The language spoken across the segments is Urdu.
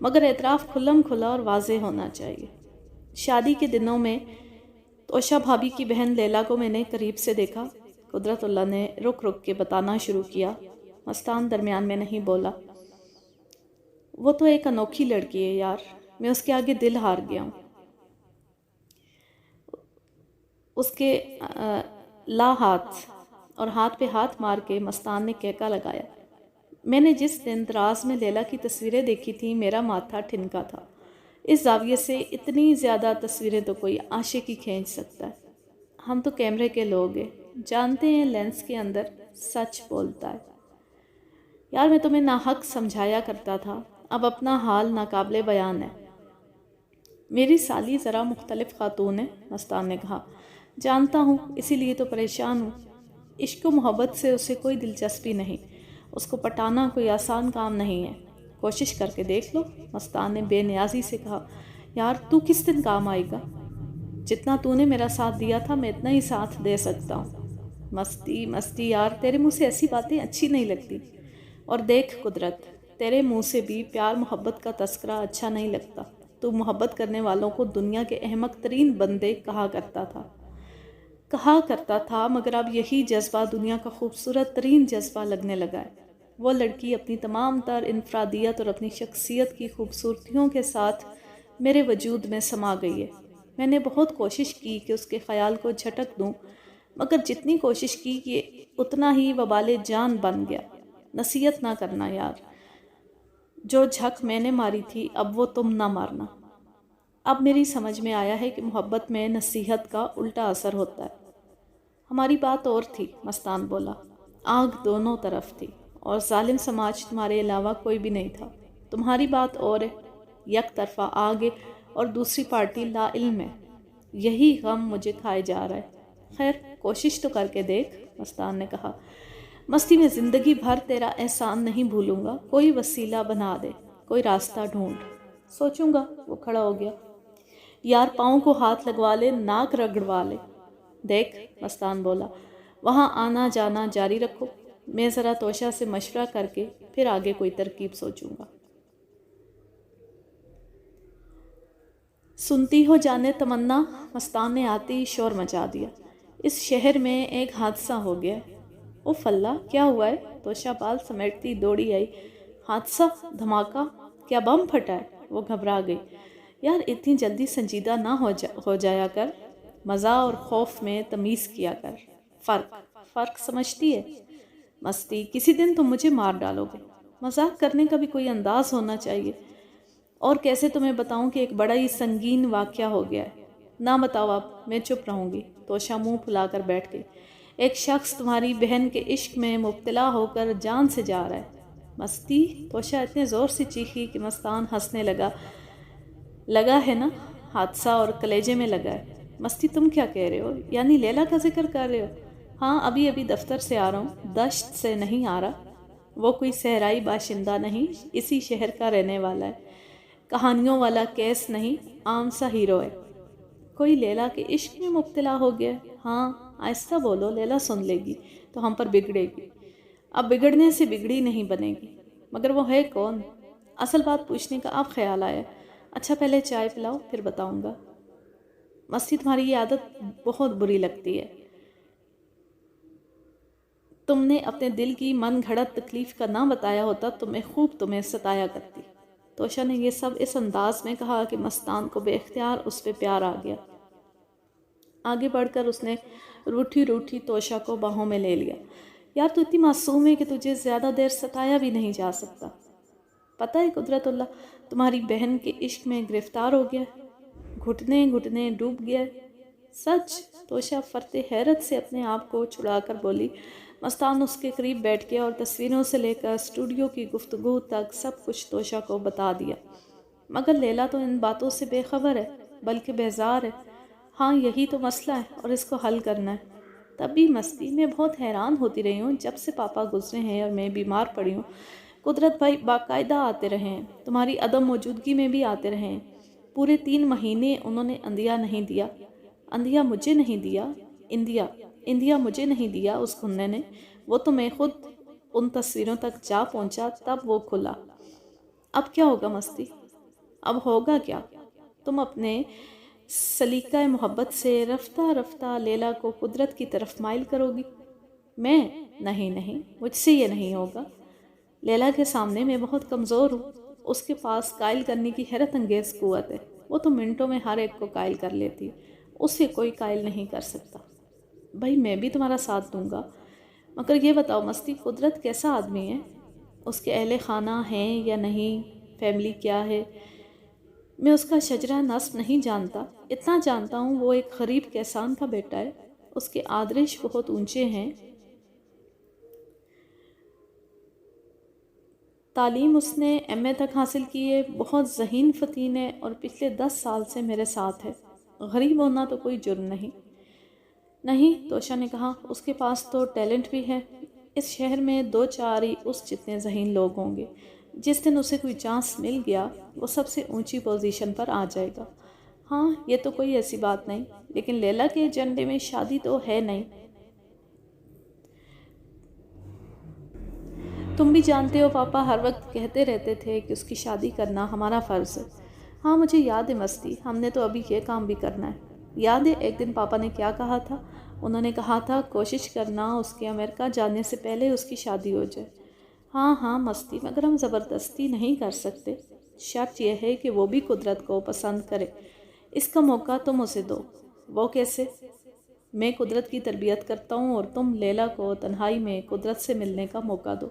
مگر اعتراف کھلم کھلا اور واضح ہونا چاہیے۔ شادی کے دنوں میں توشہ بھابھی کی بہن لیلا کو میں نے قریب سے دیکھا۔ قدرت اللہ نے رک رک کے بتانا شروع کیا۔ مستان درمیان میں نہیں بولا۔ وہ تو ایک انوکھی لڑکی ہے یار، میں اس کے آگے دل ہار گیا ہوں۔ اس کے لا ہاتھ اور ہاتھ پہ ہاتھ مار کے مستان نے کہکا لگایا۔ میں نے جس دن دراز میں لیلا کی تصویریں دیکھی تھیں میرا ماتھا ٹھنکا تھا۔ اس زاویے سے اتنی زیادہ تصویریں تو کوئی عاشق ہی کھینچ سکتا ہے۔ ہم تو کیمرے کے لوگ ہیں، جانتے ہیں لینس کے اندر سچ بولتا ہے۔ یار میں تمہیں ناحق سمجھایا کرتا تھا، اب اپنا حال ناقابل بیان ہے۔ میری سالی ذرا مختلف خاتون ہے، مستان نے کہا۔ جانتا ہوں، اسی لیے تو پریشان ہوں۔ عشق و محبت سے اسے کوئی دلچسپی نہیں، اس کو پٹانا کوئی آسان کام نہیں ہے۔ کوشش کر کے دیکھ لو، مستان نے بے نیازی سے کہا۔ یار تو کس دن کام آئے گا؟ جتنا تو نے میرا ساتھ دیا تھا میں اتنا ہی ساتھ دے سکتا ہوں۔ مستی مستی یار، تیرے منہ سے ایسی باتیں اچھی نہیں لگتی۔ اور دیکھ قدرت، تیرے منہ سے بھی پیار محبت کا تذکرہ اچھا نہیں لگتا۔ تو محبت کرنے والوں کو دنیا کے احمق ترین بندے کہا کرتا تھا، مگر اب یہی جذبہ دنیا کا خوبصورت ترین جذبہ لگنے لگا ہے۔ وہ لڑکی اپنی تمام تر انفرادیت اور اپنی شخصیت کی خوبصورتیوں کے ساتھ میرے وجود میں سما گئی ہے۔ میں نے بہت کوشش کی کہ اس کے خیال کو جھٹک دوں، مگر جتنی کوشش کی کہ اتنا ہی وبال جان بن گیا۔ نصیحت نہ کرنا یار، جو جھک میں نے ماری تھی اب وہ تم نہ مارنا۔ اب میری سمجھ میں آیا ہے کہ محبت میں نصیحت کا الٹا اثر ہوتا ہے۔ ہماری بات اور تھی، مستان بولا۔ آگ دونوں طرف تھی اور ظالم سماج تمہارے علاوہ کوئی بھی نہیں تھا۔ تمہاری بات اور ہے، یک طرفہ آگ ہے اور دوسری پارٹی لا علم ہے۔ یہی غم مجھے کھائے جا رہا ہے۔ خیر کوشش تو کر کے دیکھ، مستان نے کہا۔ مستی میں زندگی بھر تیرا احسان نہیں بھولوں گا، کوئی وسیلہ بنا دے، کوئی راستہ ڈھونڈ۔ سوچوں گا۔ وہ کھڑا ہو گیا۔ یار پاؤں کو ہاتھ لگوا لے، ناک رگڑوا لے۔ دیکھ، مستان بولا، وہاں آنا جانا جاری رکھو، میں ذرا توشہ سے مشورہ کر کے پھر آگے کوئی ترکیب سوچوں گا۔ سنتی ہو جانے تمنا، مستان نے آتے ہی شور مچا دیا۔ اس شہر میں ایک حادثہ ہو گیا۔ اوف اللہ، کیا ہوا ہے؟ توشہ بال سمیٹتی دوڑی آئی۔ حادثہ؟ دھماکہ؟ کیا بم پھٹا ہے؟ وہ گھبرا گئی۔ یار اتنی جلدی سنجیدہ نہ ہو جایا کر، مزاح اور خوف میں تمیز کیا کر۔ فرق سمجھتی ہے؟ مستی، کسی دن تم مجھے مار ڈالو گے۔ مذاق کرنے کا بھی کوئی انداز ہونا چاہیے۔ اور کیسے تمہیں بتاؤں کہ ایک بڑا ہی سنگین واقعہ ہو گیا ہے۔ نہ بتاؤ، اب میں چپ رہوں گی۔ توشہ منہ پھلا کر بیٹھ گئی۔ ایک شخص تمہاری بہن کے عشق میں مبتلا ہو کر جان سے جا رہا ہے۔ مستی، توشہ اتنے زور سے چیخی کہ مستان ہنسنے لگا ہے نا، حادثہ اور کلیجے میں لگا ہے۔ مستی تم کیا کہہ رہے ہو؟ یعنی لیلا کا ذکر کر رہے ہو؟ ہاں، ابھی دفتر سے آ رہا ہوں، دشت سے نہیں آ رہا۔ وہ کوئی صحرائی باشندہ نہیں، اسی شہر کا رہنے والا ہے، کہانیوں والا کیس نہیں، عام سا ہیرو ہے۔ کوئی لیلا کے عشق میں مبتلا ہو گیا؟ ہاں، آہستہ بولو، لیلا سن لے گی تو ہم پر بگڑے گی۔ اب بگڑنے سے بگڑی نہیں بنے گی۔ مگر وہ ہے کون؟ اصل بات پوچھنے کا اب خیال آیا۔ اچھا پہلے چائے پلاؤ، پھر بتاؤں گا۔ مستی، تمہاری یہ عادت بہت بری لگتی ہے۔ تم نے اپنے دل کی من گھڑت تکلیف کا نہ بتایا ہوتا تو میں خوب تمہیں ستایا کرتی۔ توشہ نے یہ سب اس انداز میں کہا کہ مستان کو بے اختیار اس پہ پیار آ گیا۔ آگے بڑھ کر اس نے روٹھی توشہ کو باہوں میں لے لیا۔ یار تو اتنی معصوم ہے کہ تجھے زیادہ دیر ستایا بھی نہیں جا سکتا۔ پتہ ہے قدرت اللہ تمہاری بہن کے عشق میں گرفتار ہو گیا، گھٹنے ڈوب گیا۔ سچ؟ توشہ فرتے حیرت سے اپنے آپ کو چھڑا کر بولی۔ مستان اس کے قریب بیٹھ گیا اور تصویروں سے لے کر اسٹوڈیو کی گفتگو تک سب کچھ توشہ کو بتا دیا۔ مگر لیلا تو ان باتوں سے بے خبر ہے، بلکہ بیزار ہے۔ ہاں یہی تو مسئلہ ہے اور اس کو حل کرنا ہے۔ تب بھی مستی، میں بہت حیران ہوتی رہی ہوں جب سے پاپا گزرے ہیں اور میں بیمار پڑی ہوں۔ قدرت بھائی باقاعدہ آتے رہے ہیں، تمہاری عدم موجودگی میں بھی آتے رہے ہیں۔ پورے 3 مہینے انہوں نے اندھیا نہیں دیا۔ اندھیا مجھے نہیں دیا، اندھیا مجھے نہیں دیا اس گھننے نے، وہ تو میں خود ان تصویروں تک جا پہنچا تب وہ کھلا۔ اب کیا ہوگا مستی؟ اب ہوگا کیا؟ تم اپنے سلیقہ محبت سے رفتہ رفتہ لیلا کو قدرت کی طرف مائل کرو گی۔ میں؟ نہیں، مجھ سے یہ نہیں ہوگا۔ لیلا کے سامنے میں بہت کمزور ہوں۔ اس کے پاس قائل کرنے کی حیرت انگیز قوت ہے۔ وہ تو منٹوں میں ہر ایک کو قائل کر لیتی، اس سے کوئی قائل نہیں کر سکتا۔ بھائی میں بھی تمہارا ساتھ دوں گا، مگر یہ بتاؤ مستی، قدرت کیسا آدمی ہے؟ اس کے اہل خانہ ہیں یا نہیں؟ فیملی کیا ہے؟ میں اس کا شجرہ نسب نہیں جانتا، اتنا جانتا ہوں وہ ایک غریب کسان کا بیٹا ہے۔ اس کے آدرش بہت اونچے ہیں، تعلیم اس نے ایم اے تک حاصل کی ہے، بہت ذہین فطین ہے اور پچھلے 10 سال سے میرے ساتھ ہے۔ غریب ہونا تو کوئی جرم نہیں۔ نہیں، توشا نے کہا، اس کے پاس تو ٹیلنٹ بھی ہے۔ اس شہر میں 2-4 ہی اس جتنے ذہین لوگ ہوں گے۔ جس دن اسے کوئی چانس مل گیا وہ سب سے اونچی پوزیشن پر آ جائے گا۔ ہاں، یہ تو کوئی ایسی بات نہیں، لیکن لیلا کے ایجنڈے میں شادی تو ہے نہیں۔ تم بھی جانتے ہو پاپا ہر وقت کہتے رہتے تھے کہ اس کی شادی کرنا ہمارا فرض ہے۔ ہاں مجھے یاد ہے مستی، ہم نے تو ابھی یہ کام بھی کرنا ہے۔ یاد ہے ایک دن پاپا نے کیا کہا تھا؟ انہوں نے کہا تھا کوشش کرنا اس کے امریکہ جانے سے پہلے اس کی شادی ہو جائے۔ ہاں مستی، مگر ہم زبردستی نہیں کر سکتے۔ شرط یہ ہے کہ وہ بھی قدرت کو پسند کرے۔ اس کا موقع تم اسے دو۔ وہ کیسے؟ میں قدرت کی تربیت کرتا ہوں اور تم لیلا کو تنہائی میں قدرت سے ملنے کا موقع دو۔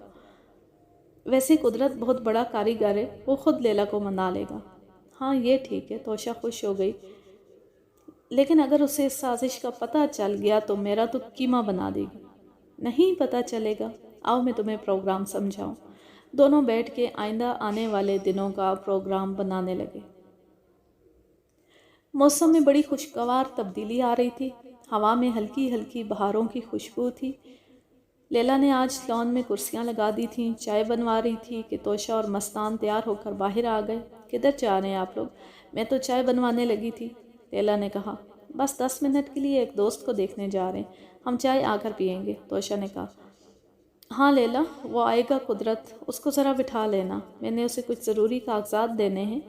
ویسے قدرت بہت بڑا کاریگر ہے، وہ خود لیلا کو منا لے گا۔ ہاں یہ ٹھیک ہے، توشا خوش ہو گئی۔ لیکن اگر اسے اس سازش کا پتہ چل گیا تو میرا تو کیما بنا دے گی۔ نہیں پتہ چلے گا، آؤ میں تمہیں پروگرام سمجھاؤں۔ دونوں بیٹھ کے آئندہ آنے والے دنوں کا پروگرام بنانے لگے۔ موسم میں بڑی خوشگوار تبدیلی آ رہی تھی، ہوا میں ہلکی ہلکی بہاروں کی خوشبو تھی۔ لیلا نے آج لان میں کرسیاں لگا دی تھیں، چائے بنوا رہی تھی کہ توشا اور مستان تیار ہو کر باہر آ گئے۔ کدھر جا رہے ہیں آپ لوگ؟ میں تو چائے بنوانے لگی تھی، لیلا نے کہا۔ بس 10 منٹ کے لیے ایک دوست کو دیکھنے جا رہے ہیں، ہم چائے آ کر پئیں گے، توشا نے کہا۔ ہاں لیلا، وہ آئے گا قدرت، اس کو ذرا بٹھا لینا، میں نے اسے کچھ ضروری کاغذات دینے ہیں۔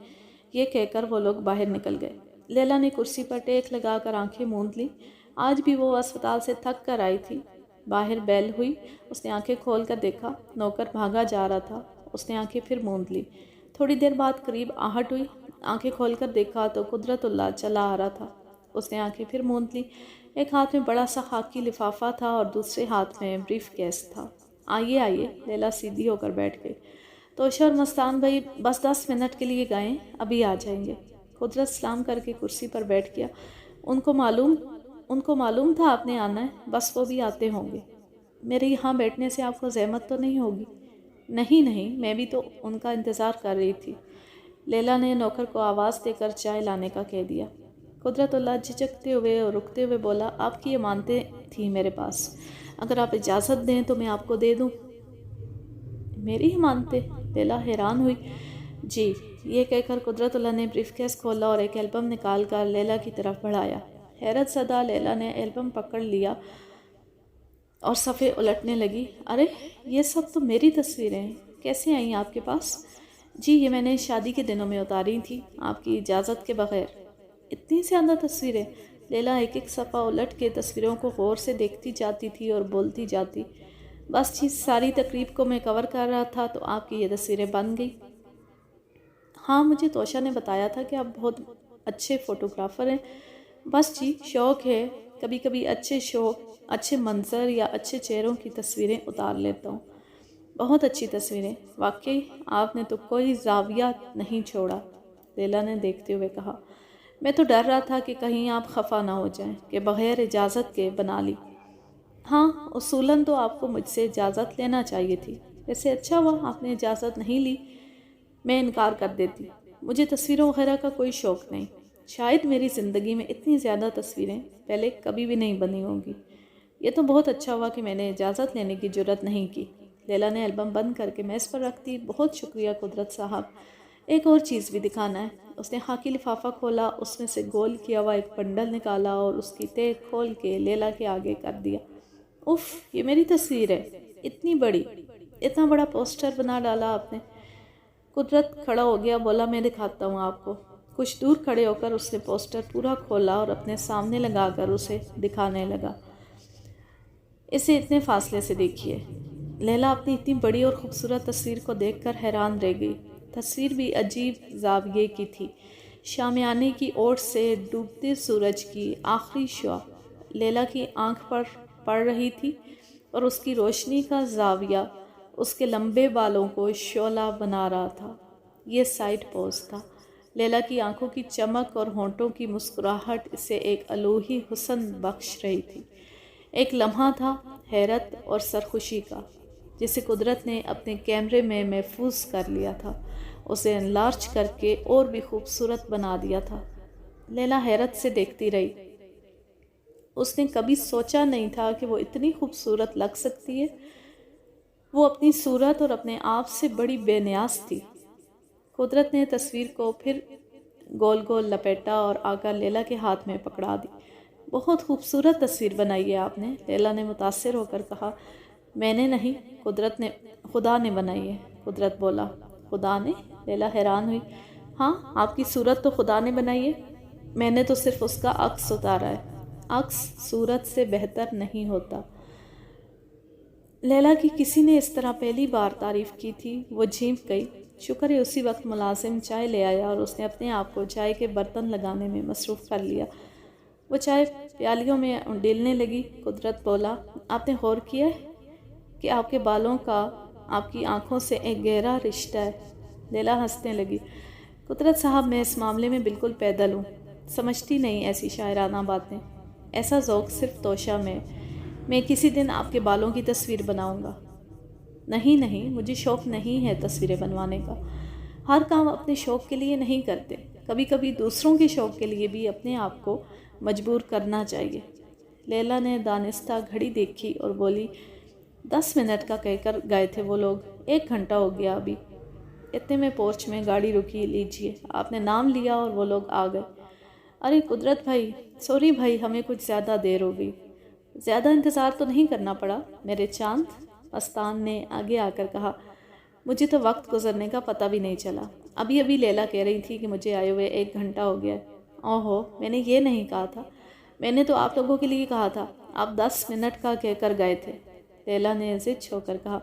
یہ کہہ کر وہ لوگ باہر نکل گئے۔ لیلا نے کرسی پر ٹیک لگا کر آنکھیں موند لی۔ آج بھی وہ اسپتال سے تھک کر آئی تھی۔ باہر بیل ہوئی، اس نے آنکھیں کھول کر دیکھا، نوکر بھاگا جا رہا تھا۔ اس نے آنکھیں پھر موند لی۔ تھوڑی دیر بعد قریب آہٹ ہوئی، آنکھیں کھول کر دیکھا تو قدرت اللہ چلا آ رہا تھا۔ اس نے آنکھیں پھر موند لی۔ ایک ہاتھ میں بڑا سا خاکی لفافہ تھا اور دوسرے ہاتھ میں بریف کیس تھا۔ آئیے، لیلا سیدھی ہو کر بیٹھ گئی۔ توشا اور مستان بھائی بس 10 منٹ کے لیے گئے، ابھی آ جائیں گے۔ قدرت سلام کر کے کرسی پر بیٹھ گیا۔ ان کو معلوم تھا آپ نے آنا ہے، بس وہ بھی آتے ہوں گے۔ میرے یہاں بیٹھنے سے آپ کو زحمت تو نہیں ہوگی؟ نہیں، میں بھی تو ان کا انتظار کر رہی تھی۔ لیلا نے نوکر کو آواز دے کر چائے لانے کا کہہ دیا۔ قدرت اللہ جھجکتے ہوئے اور رکتے ہوئے بولا، آپ کی امانتیں تھیں میرے پاس، اگر آپ اجازت دیں تو میں آپ کو دے دوں۔ میری امانتیں؟ لیلا حیران ہوئی۔ جی، یہ کہہ کر قدرت اللہ نے بریف کیس کھولا اور ایک البم نکال کر لیلا کی طرف بڑھایا۔ حیرت زدہ لیلا نے البم پکڑ لیا اور صفحے الٹنے لگی۔ ارے یہ سب تو میری تصویریں ہیں، کیسے آئیں آپ کے پاس؟ جی یہ میں نے شادی کے دنوں میں اتاری تھی، آپ کی اجازت کے بغیر۔ اتنی زیادہ تصویریں؟ لیلا ایک ایک صفحہ الٹ کے تصویروں کو غور سے دیکھتی جاتی تھی اور بولتی جاتی۔ بس جی ساری تقریب کو میں کور کر رہا تھا تو آپ کی یہ تصویریں بن گئی۔ ہاں مجھے توشا نے بتایا تھا کہ آپ بہت اچھے فوٹوگرافر ہیں۔ بس جی شوق ہے، کبھی کبھی اچھے منظر یا اچھے چہروں کی تصویریں اتار لیتا ہوں۔ بہت اچھی تصویریں، واقعی آپ نے تو کوئی زاویہ نہیں چھوڑا، لیلا نے دیکھتے ہوئے کہا۔ میں تو ڈر رہا تھا کہ کہیں آپ خفا نہ ہو جائیں کہ بغیر اجازت کے بنا لی۔ ہاں اصولاً تو آپ کو مجھ سے اجازت لینا چاہیے تھی، ویسے اچھا ہوا آپ نے اجازت نہیں لی، میں انکار کر دیتی۔ مجھے تصویروں وغیرہ کا کوئی شوق نہیں، شاید میری زندگی میں اتنی زیادہ تصویریں پہلے کبھی بھی نہیں بنی ہوں گی۔ یہ تو بہت اچھا ہوا کہ میں نے اجازت لینے کی جرات نہیں کی۔ لیلا نے البم بند کر کے میز پر رکھ دی۔ بہت شکریہ قدرت صاحب، ایک اور چیز بھی دکھانا ہے۔ اس نے خاکی لفافہ کھولا، اس میں سے گول کیا ہوا ایک بنڈل نکالا اور اس کی تہ کھول کے لیلا کے آگے کر دیا۔ اف، یہ میری تصویر ہے، اتنی بڑی، اتنا بڑا پوسٹر بنا ڈالا آپ نے۔ قدرت کھڑا ہو گیا، بولا میں دکھاتا ہوں آپ کو۔ کچھ دور کھڑے ہو کر اس نے پوسٹر پورا کھولا اور اپنے سامنے لگا کر اسے دکھانے لگا۔ اسے اتنے فاصلے سے دیکھیے۔ لیلا اپنی اتنی بڑی اور خوبصورت تصویر کو دیکھ کر حیران رہ گئی۔ تصویر بھی عجیب زاویے کی تھی۔ شامیانے کی اوٹ سے ڈوبتے سورج کی آخری شعاع لیلا کی آنکھ پر پڑ رہی تھی اور اس کی روشنی کا زاویہ اس کے لمبے بالوں کو شعلہ بنا رہا تھا۔ یہ سائیڈ پوز تھا۔ لیلا کی آنکھوں کی چمک اور ہونٹوں کی مسکراہٹ اسے ایک الوہی حسن بخش رہی تھی۔ ایک لمحہ تھا حیرت اور سرخوشی کا، جسے قدرت نے اپنے کیمرے میں محفوظ کر لیا تھا، اسے انلارج کر کے اور بھی خوبصورت بنا دیا تھا۔ لیلا حیرت سے دیکھتی رہی۔ اس نے کبھی سوچا نہیں تھا کہ وہ اتنی خوبصورت لگ سکتی ہے۔ وہ اپنی صورت اور اپنے آپ سے بڑی بے نیاز تھی۔ قدرت نے تصویر کو پھر گول گول لپیٹا اور آ کر لیلا کے ہاتھ میں پکڑا دی۔ بہت خوبصورت تصویر بنائی ہے آپ نے، لیلا نے متاثر ہو کر کہا۔ میں نے نہیں، خدا نے بنائی ہے، قدرت بولا۔ خدا نے؟ لیلا حیران ہوئی۔ ہاں، آپ کی صورت تو خدا نے بنائی ہے، میں نے تو صرف اس کا عکس اتارا ہے۔ عکس صورت سے بہتر نہیں ہوتا۔ لیلا کی کسی نے اس طرح پہلی بار تعریف کی تھی۔ وہ جھینک گئی۔ شکر ہے اسی وقت ملازم چائے لے آیا اور اس نے اپنے آپ کو چائے کے برتن لگانے میں مصروف کر لیا۔ وہ چائے پیالیوں میں ڈیلنے لگی۔ قدرت بولا، آپ نے غور کیا ہے کہ آپ کے بالوں کا آپ کی آنکھوں سے ایک گہرا رشتہ ہے؟ لیلا ہنسنے لگی۔ قدرت صاحب، میں اس معاملے میں بالکل پیدل ہوں، سمجھتی نہیں ایسی شاعرانہ باتیں۔ ایسا ذوق صرف توشہ میں کسی دن آپ کے بالوں کی تصویر بناؤں گا۔ نہیں، مجھے شوق نہیں ہے تصویریں بنوانے کا۔ ہر کام اپنے شوق کے لیے نہیں کرتے، کبھی کبھی دوسروں کے شوق کے لیے بھی اپنے آپ کو مجبور کرنا چاہیے۔ لیلا نے دانستہ گھڑی دیکھی اور بولی، 10 منٹ کا کہہ کر گئے تھے وہ لوگ، 1 گھنٹہ ہو گیا ابھی۔ اتنے میں پورچ میں گاڑی رکی۔ لیجیے، آپ نے نام لیا اور وہ لوگ آ گئے۔ ارے قدرت بھائی، سوری بھائی، ہمیں کچھ زیادہ دیر ہو گئی۔ زیادہ انتظار تو نہیں کرنا پڑا میرے چاند، مستان نے آگے آ کر کہا۔ مجھے تو وقت گزرنے کا پتہ بھی نہیں چلا۔ ابھی لیلا کہہ رہی تھی کہ مجھے آئے ہوئے 1 گھنٹہ ہو گیا ہے۔ اوہو، میں نے یہ نہیں کہا تھا، میں نے تو آپ لوگوں کے لیے کہا تھا۔ آپ 10 منٹ کا کہہ کر گئے تھے۔ لیلا نے ضد ہو کر کہا۔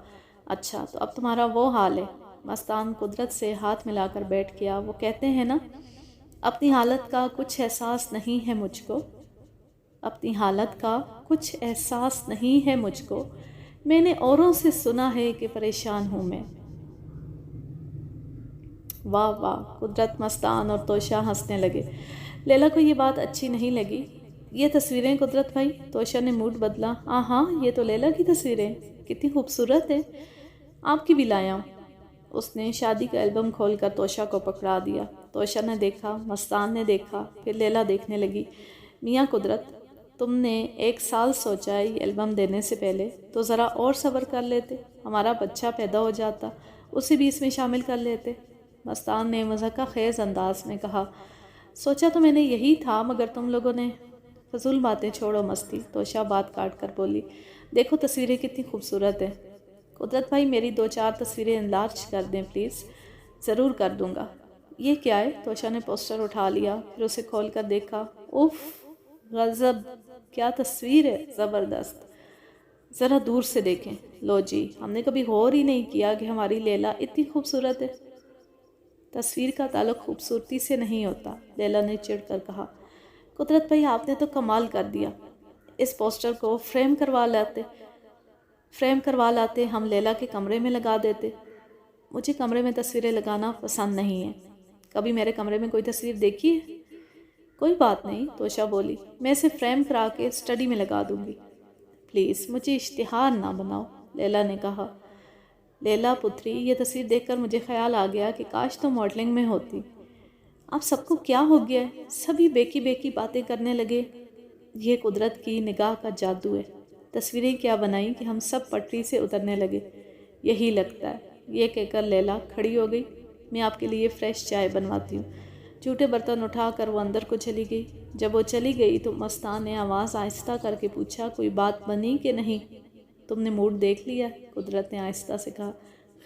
اچھا، تو اب تمہارا وہ حال ہے؟ مستان قدرت سے ہاتھ ملا کر بیٹھ گیا۔ وہ کہتے ہیں نا، اپنی حالت کا کچھ احساس نہیں ہے مجھ کو، اپنی حالت کا کچھ احساس نہیں ہے مجھ کو، میں نے اوروں سے سنا ہے کہ پریشان ہوں میں۔ واہ واہ، قدرت، مستان اور توشہ ہنسنے لگے۔ لیلا کو یہ بات اچھی نہیں لگی۔ یہ تصویریں قدرت بھائی؟ توشہ نے موڈ بدلا۔ ہاں، یہ تو لیلا کی تصویریں، کتنی خوبصورت ہے، آپ کی بھی لایا ہوں۔ اس نے شادی کا البم کھول کر توشہ کو پکڑا دیا۔ توشہ نے دیکھا، مستان نے دیکھا، پھر لیلا دیکھنے لگی۔ میاں قدرت، تم نے 1 سال سوچا ہے یہ البم دینے سے پہلے تو ذرا اور صبر کر لیتے، ہمارا بچہ پیدا ہو جاتا، اسے بھی اس میں شامل کر لیتے۔ مستان نے مضحکہ خیز انداز میں کہا۔ سوچا تو میں نے یہی تھا، مگر تم لوگوں نے… فضول باتیں چھوڑو مستی، توشہ بات کاٹ کر بولی۔ دیکھو تصویریں کتنی خوبصورت ہیں۔ قدرت بھائی، میری 2-4 تصویریں انلارج کر دیں پلیز۔ ضرور کر دوں گا۔ یہ کیا ہے؟ توشہ نے پوسٹر اٹھا لیا، پھر اسے کھول کر دیکھا۔ اوف، غضب، کیا تصویر ہے، زبردست۔ ذرا دور سے دیکھیں۔ لو جی، ہم نے کبھی غور ہی نہیں کیا کہ ہماری لیلا اتنی خوبصورت ہے۔ تصویر کا تعلق خوبصورتی سے نہیں ہوتا، لیلا نے چڑھ کر کہا۔ قدرت بھائی، آپ نے تو کمال کر دیا۔ اس پوسٹر کو فریم کروا لاتے، ہم لیلا کے کمرے میں لگا دیتے۔ مجھے کمرے میں تصویریں لگانا پسند نہیں ہے۔ کبھی میرے کمرے میں کوئی تصویر دیکھی ہے؟ کوئی بات نہیں، توشہ بولی، میں اسے فریم کرا کے اسٹڈی میں لگا دوں گی۔ پلیز مجھے اشتہار نہ بناؤ، لیلا نے کہا۔ لیلا پتری، یہ تصویر دیکھ کر مجھے خیال آ گیا کہ کاش تو ماڈلنگ میں ہوتی۔ اب سب کو کیا ہو گیا ہے؟ سبھی بیکی باتیں کرنے لگے۔ یہ قدرت کی نگاہ کا جادو ہے۔ تصویریں کیا بنائیں کہ ہم سب پٹری سے اترنے لگے، یہی لگتا ہے۔ یہ کہہ کر لیلا کھڑی ہو گئی۔ میں آپ کے لیے فریش چائے بنواتی ہوں۔ جھوٹے برتن اٹھا کر وہ اندر کو چلی گئی۔ جب وہ چلی گئی تو مستان نے آواز آہستہ کر کے پوچھا، کوئی بات بنی کہ نہیں؟ تم نے موڈ دیکھ لیا؟ قدرت نے آہستہ سے کہا۔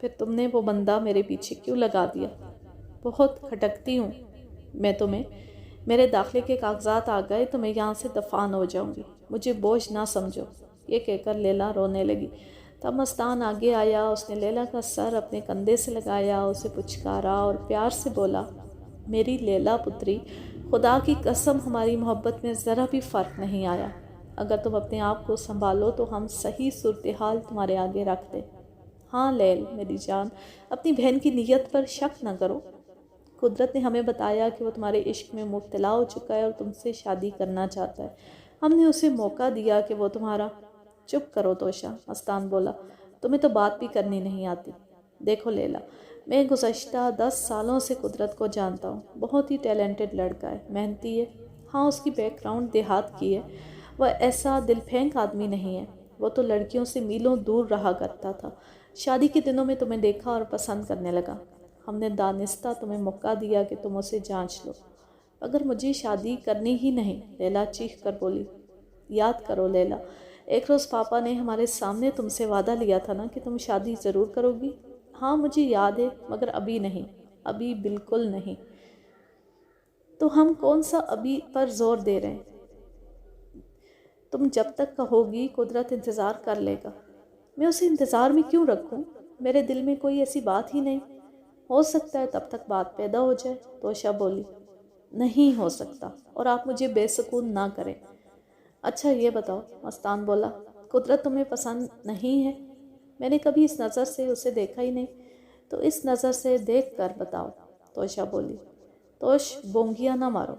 پھر تم نے وہ بندہ میرے پیچھے کیوں لگا دیا؟ بہت کھٹکتی ہوں میں تمہیں، میرے داخلے کے کاغذات آ گئے تو میں یہاں سے دفان ہو جاؤں گی، مجھے بوجھ نہ سمجھو۔ یہ کہہ کر لیلا رونے لگی۔ تب مستان آگے آیا، اس نے لیلا کا سر اپنے کندھے سے لگایا، اسے پچکارا اور پیار سے بولا، میری لیلا پتری، خدا کی قسم ہماری محبت میں ذرا بھی فرق نہیں آیا۔ اگر تم اپنے آپ کو سنبھالو تو ہم صحیح صورتحال تمہارے آگے رکھ دیں۔ ہاں لیل میری جان، اپنی بہن کی نیت پر شک نہ کرو۔ قدرت نے ہمیں بتایا کہ وہ تمہارے عشق میں مبتلا ہو چکا ہے اور تم سے شادی کرنا چاہتا ہے۔ ہم نے اسے موقع دیا کہ وہ تمہارا… چپ کرو توشا، مستان بولا، تمہیں تو بات بھی کرنی نہیں آتی۔ دیکھو لیلا، میں گزشتہ 10 سالوں سے قدرت کو جانتا ہوں، بہت ہی ٹیلنٹڈ لڑکا ہے، محنتی ہے۔ ہاں اس کی بیک گراؤنڈ دیہات کی ہے، وہ ایسا دل پھینک آدمی نہیں ہے، وہ تو لڑکیوں سے میلوں دور رہا کرتا تھا۔ شادی کے دنوں میں تمہیں دیکھا اور پسند کرنے لگا۔ ہم نے دانستہ تمہیں موقع دیا کہ تم اسے جانچ لو، اگر مجھے شادی کرنی ہی نہیں، لیلا چیخ کر بولی۔ یاد کرو لیلا، ایک روز پاپا نے ہمارے سامنے تم سے وعدہ لیا تھا نا کہ تم شادی ضرور کرو گی۔ ہاں مجھے یاد ہے، مگر ابھی نہیں، ابھی بالکل نہیں۔ تو ہم کون سا ابھی پر زور دے رہے ہیں؟ تم جب تک کہو گی قدرت انتظار کر لے گا۔ میں اسے انتظار میں کیوں رکھوں؟ میرے دل میں کوئی ایسی بات ہی نہیں۔ ہو سکتا ہے تب تک بات پیدا ہو جائے، توشا بولی۔ نہیں ہو سکتا، اور آپ مجھے بے سکون نہ کریں۔ اچھا یہ بتاؤ، مستان بولا، قدرت تمہیں پسند نہیں ہے؟ میں نے کبھی اس نظر سے اسے دیکھا ہی نہیں، تو اس نظر سے دیکھ کر بتاؤ، توشا بولی۔ توش بونگیاں نہ مارو۔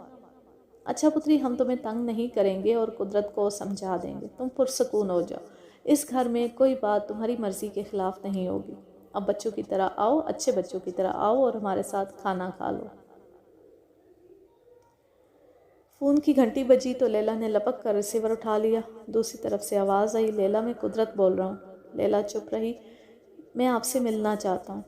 اچھا پتری، ہم تمہیں تنگ نہیں کریں گے اور قدرت کو سمجھا دیں گے، تم پرسکون ہو جاؤ۔ اس گھر میں کوئی بات تمہاری مرضی کے خلاف نہیں ہوگی۔ اب بچوں کی طرح آؤ، اچھے بچوں کی طرح آؤ اور ہمارے ساتھ کھانا کھا لو۔ فون کی گھنٹی بجی تو لیلا نے لپک کر ریسیور اٹھا لیا۔ دوسری طرف سے آواز آئی، لیلا میں قدرت بول رہا ہوں۔ لیلا چپ رہی۔ میں آپ سے ملنا چاہتا ہوں۔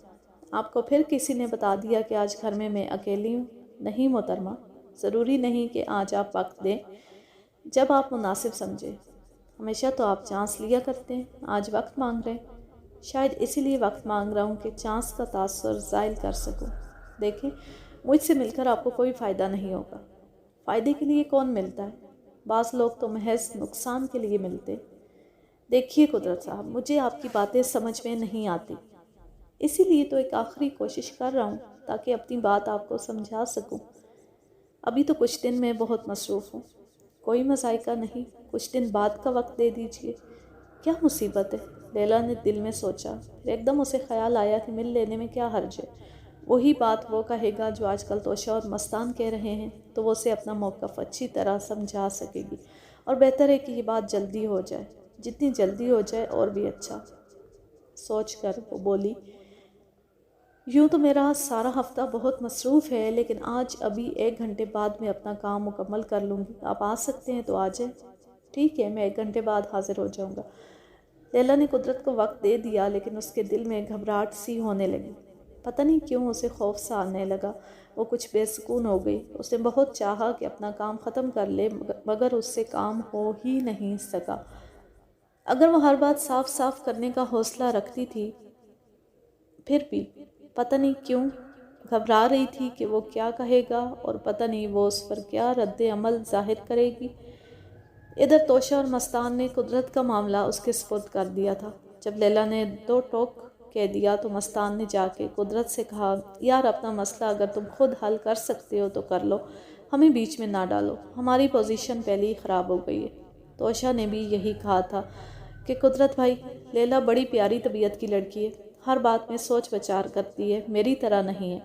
آپ کو پھر کسی نے بتا دیا کہ آج گھر میں اکیلی ہوں؟ نہیں محترمہ، ضروری نہیں کہ آج آپ وقت دیں، جب آپ مناسب سمجھیں۔ ہمیشہ تو آپ چانس لیا کرتے ہیں، آج وقت مانگ رہے ہیں۔ شاید اسی لیے وقت مانگ رہا ہوں کہ چانس کا تاثر زائل کر سکوں۔ دیکھیں، مجھ سے مل کر آپ کو کوئی فائدہ نہیں ہوگا۔ فائدے کے لیے کون ملتا ہے؟ بعض لوگ تو محض نقصان کے لیے ملتے۔ دیکھیے قدرت صاحب، مجھے آپ کی باتیں سمجھ میں نہیں آتی، اسی لیے تو ایک آخری کوشش کر رہا ہوں تاکہ اپنی بات آپ کو سمجھا سکوں۔ ابھی تو کچھ دن میں بہت مصروف ہوں۔ کوئی مذائقہ نہیں، کچھ دن بعد کا وقت دے دیجئے۔ کیا مصیبت ہے؟ لیلا نے دل میں سوچا، پھر ایک دم اسے خیال آیا کہ مل لینے میں کیا حرج ہے۔ وہی بات وہ کہے گا جو آج کل توشا اور مستان کہہ رہے ہیں، تو وہ اسے اپنا موقف اچھی طرح سمجھا سکے گی، اور بہتر ہے کہ یہ بات جلدی ہو جائے، جتنی جلدی ہو جائے اور بھی اچھا۔ سوچ کر وہ بولی، یوں تو میرا سارا ہفتہ بہت مصروف ہے، لیکن آج ابھی 1 گھنٹے بعد میں اپنا کام مکمل کر لوں گی۔ آپ آ سکتے ہیں تو آ جائیں۔ ٹھیک ہے، میں 1 گھنٹے بعد حاضر ہو جاؤں گا۔ لیلا نے قدرت کو وقت دے دیا، لیکن اس کے دل میں گھبراہٹ سی ہونے لگی۔ پتہ نہیں کیوں اسے خوف سا آنے لگا، وہ کچھ بے سکون ہو گئی۔ اس نے بہت چاہا کہ اپنا کام ختم کر لے، مگر اس سے کام ہو ہی نہیں سکا۔ اگر وہ ہر بات صاف صاف کرنے کا حوصلہ رکھتی تھی، پھر بھی پتہ نہیں کیوں گھبرا رہی تھی کہ وہ کیا کہے گا، اور پتہ نہیں وہ اس پر کیا رد عمل ظاہر کرے گی۔ ادھر توشا اور مستان نے قدرت کا معاملہ اس کے سپرد کر دیا تھا۔ جب لیلا نے 2 ٹوک کہہ دیا تو مستان نے جا کے قدرت سے کہا، یار اپنا مسئلہ اگر تم خود حل کر سکتے ہو تو کر لو، ہمیں بیچ میں نہ ڈالو، ہماری پوزیشن پہلے ہی خراب ہو گئی ہے۔ توشا نے بھی یہی کہا تھا کہ قدرت بھائی، لیلا بڑی پیاری طبیعت کی لڑکی ہے، ہر بات میں سوچ بچار کرتی ہے، میری طرح نہیں ہے۔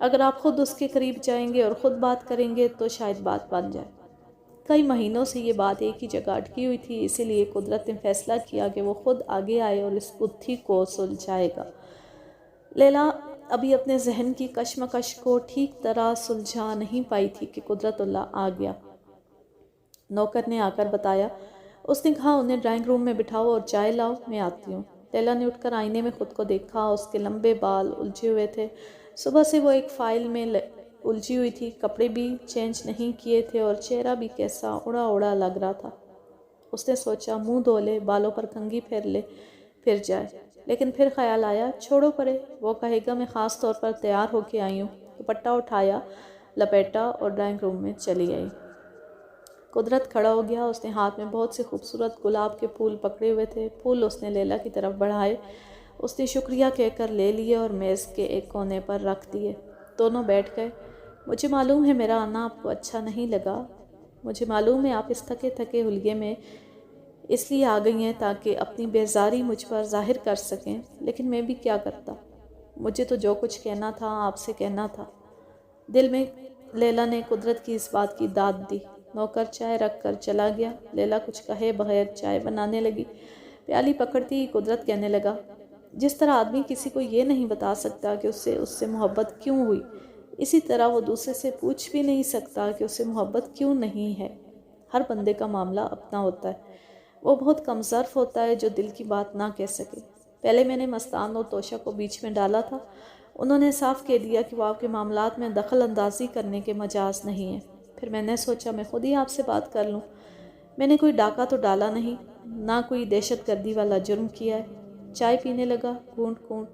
اگر آپ خود اس کے قریب جائیں گے اور خود بات کریں گے تو شاید بات بن جائے۔ کئی مہینوں سے یہ بات ایک ہی جگہ اٹکی ہوئی تھی، اسی لیے قدرت نے فیصلہ کیا کہ وہ خود آگے آئے اور اس گتھی کو سلجھائے گا۔ لیلا ابھی اپنے ذہن کی کشمکش کو ٹھیک طرح سلجھا نہیں پائی تھی کہ قدرت اللہ آ گیا۔ نوکر نے آ کر بتایا۔ اس نے کہا، انہیں ڈرائنگ روم میں بٹھاؤ اور چائے لاؤ، میں آتی ہوں۔ لیلا نے اٹھ کر آئینے میں خود کو دیکھا، اس کے لمبے بال الجھے ہوئے تھے، صبح سے وہ ایک فائل میں الجھی ہوئی تھی، کپڑے بھی چینج نہیں کیے تھے اور چہرہ بھی کیسا اڑا اڑا لگ رہا تھا۔ اس نے سوچا، منہ دھو لے، بالوں پر کنگھی پھیر لے، پھر جائے۔ لیکن پھر خیال آیا چھوڑو پرے، وہ کہے گا میں خاص طور پر تیار ہو کے آئی ہوں۔ دوپٹہ اٹھایا، لپیٹا اور ڈرائنگ روم میں چلی آئی۔ قدرت کھڑا ہو گیا، اس نے ہاتھ میں بہت سے خوبصورت گلاب کے پھول پکڑے ہوئے تھے۔ پھول اس نے لیلا کی طرف بڑھائے، اس نے شکریہ کہہ کر لے لیے اور میز کے ایک کونے پر رکھ دیے۔ دونوں بیٹھ گئے۔ مجھے معلوم ہے میرا آنا آپ کو اچھا نہیں لگا، مجھے معلوم ہے آپ اس تھکے تھکے حلیے میں اس لیے آ گئی ہیں تاکہ اپنی بیزاری مجھ پر ظاہر کر سکیں، لیکن میں بھی کیا کرتا، مجھے تو جو کچھ کہنا تھا آپ سے کہنا تھا۔ دل میں لیلا نے قدرت کی اس بات کی داد دی۔ نوکر چائے رکھ کر چلا گیا۔ لیلا کچھ کہے بغیر چائے بنانے لگی۔ پیالی پکڑتی ہی قدرت کہنے لگا، جس طرح آدمی کسی کو یہ نہیں بتا سکتا کہ اس سے محبت کیوں ہوئی، اسی طرح وہ دوسرے سے پوچھ بھی نہیں سکتا کہ اس سے محبت کیوں نہیں ہے۔ ہر بندے کا معاملہ اپنا ہوتا ہے، وہ بہت کم ظرف ہوتا ہے جو دل کی بات نہ کہہ سکے۔ پہلے میں نے مستان اور توشہ کو بیچ میں ڈالا تھا، انہوں نے صاف کہہ دیا کہ وہ آپ کے معاملات میں دخل اندازی کرنے کے مجاز نہیں ہیں۔ پھر میں نے سوچا میں خود ہی آپ سے بات کر لوں، میں نے کوئی ڈاکہ تو ڈالا نہیں، نہ کوئی دہشت گردی والا جرم کیا ہے۔ چائے پینے لگا، گھونٹ گھونٹ